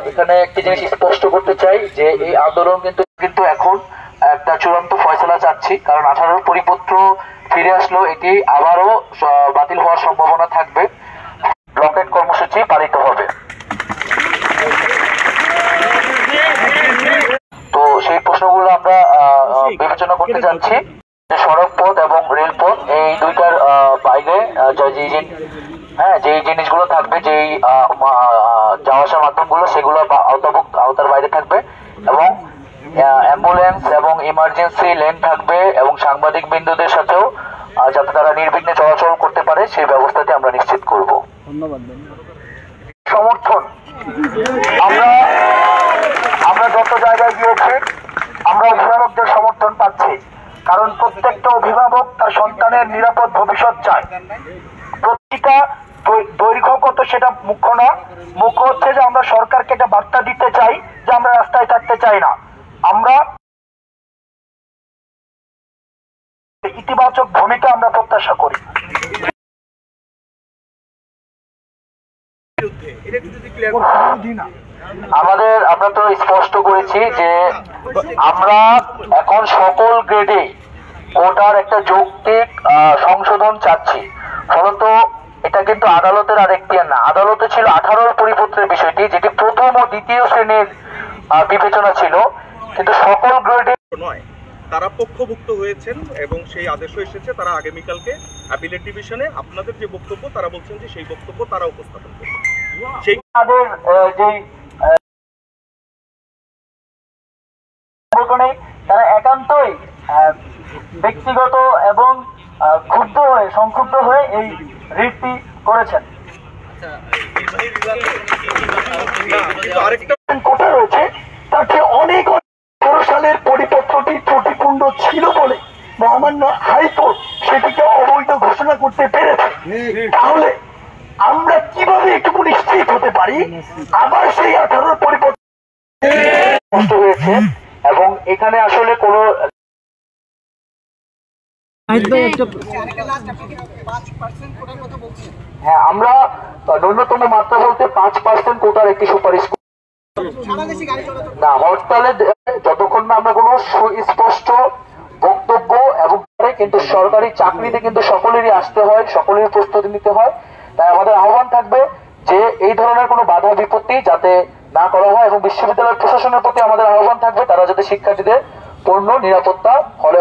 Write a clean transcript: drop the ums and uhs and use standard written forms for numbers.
এখানে একটি জিনিস স্পষ্ট করতে চাই যে এই আন্দোলন কিন্তু এখন একটা চূড়ান্ত ফয়সালা চাচ্ছি, কারণ 18 পরিপত্র ফিরে আসলো, এটি আবারও বাতিল হওয়ার সম্ভাবনা থাকবে। ব্লকেট কর্মসূচি পালিত হবে। তো সেই প্রশ্নগুলো আমরা বিবেচনা করতে যাচ্ছি। সড়ক পথ এবং রেলপথ এই দুইটার বাইরে যে জিনিসগুলো থাকবে, যেই যাওয়া আসার মাধ্যমগুলো, সেগুলো আওতার বাইরে থাকবে এবং অ্যাম্বুলেন্স এবং ইমার্জেন্সি লেন থাকবে এবং সাংবাদিক বিন্দুদের সাথেও যাতে তারা নির্বিঘ্নে চলাচল করতে পারে সেই ব্যবস্থাটি আমরা নিশ্চিত করব। ধন্যবাদ। সমর্থন আমরা যত জায়গায় গিয়েছি আমরা অভিভাবকদের সমর্থন পাচ্ছি, কারণ প্রত্যেকটা অভিভাবক তার সন্তানের নিরাপদ ভবিষ্যৎ চায়। প্রতিটা দৈর্ঘ্যগত সেটা মুখ্য না, মুখ্য হচ্ছে যে আমরা সরকারকে একটা বার্তা দিতে চাই যে আমরা রাস্তায় থাকতে চাই না। আমরা ইতিবাচক ভূমিকা আমরা প্রত্যাশা করি। আমরা তো স্পষ্ট করেছি যে আমরা এখন সকল গ্রেডে কোটার একটা যৌক্তিক সংশোধন চাচ্ছি। ফলত এটা কিন্তু আদালতের আর এখতিয়ার না। আদালতে ছিল 18 পরিপত্রের বিষয়টি, যেটি প্রথম ও দ্বিতীয় শ্রেণীর বিবেচনা ছিল, কিন্তু সকল গ্রেডে নয়। তারা পক্ষভুক্ত হয়েছেন এবং সেই আদেশও এসেছে। তারা আগামীকালকে অ্যাপিলেট ডিভিশনে আপনাদের যে বক্তব্য তারা বলছেন যে সেই বক্তব্য তারা উপস্থাপন করবে। সেই তাদের তারা একান্তই ব্যক্তিগত এবং সংক্ষুব্ধ হয়ে এই রিটটি করেছেন। কোটা রয়েছে তার চেয়ে অনেক 18 সালের পরিপত্রটি ত্রুটিপূর্ণ ছিল বলে মহামান্য হাইকোর্ট সেটিকে অবৈধ ঘোষণা করতে পেরেছে। তাহলে আমরা কিভাবে একটু নিশ্চিত হতে পারি আবার সেই 18 পরিপত্র হয়েছে এবং এখানে আসলে কোনো হ্যাঁ, আমরা ন্যূনতম মাত্রা বলতে 5% কোটার একটি সুপারিশ না। হরতালে যতক্ষণ না আমরা কোনো সুস্পষ্ট বক্তব্য এবং কিন্তু সরকারি চাকরিতে কিন্তু সকলেরই আসতে হয়, সকলেরই প্রস্তুতি নিতে হয়। তাই আমাদের আহ্বান থাকবে যে এই ধরনের কোনো বাধা বিপত্তি যাতে না করা হয় এবং বিশ্ববিদ্যালয় প্রশাসনের প্রতি আমাদের আহ্বান থাকবে তারা যাতে শিক্ষার্থীদের পূর্ণ নিরাপত্তা হলে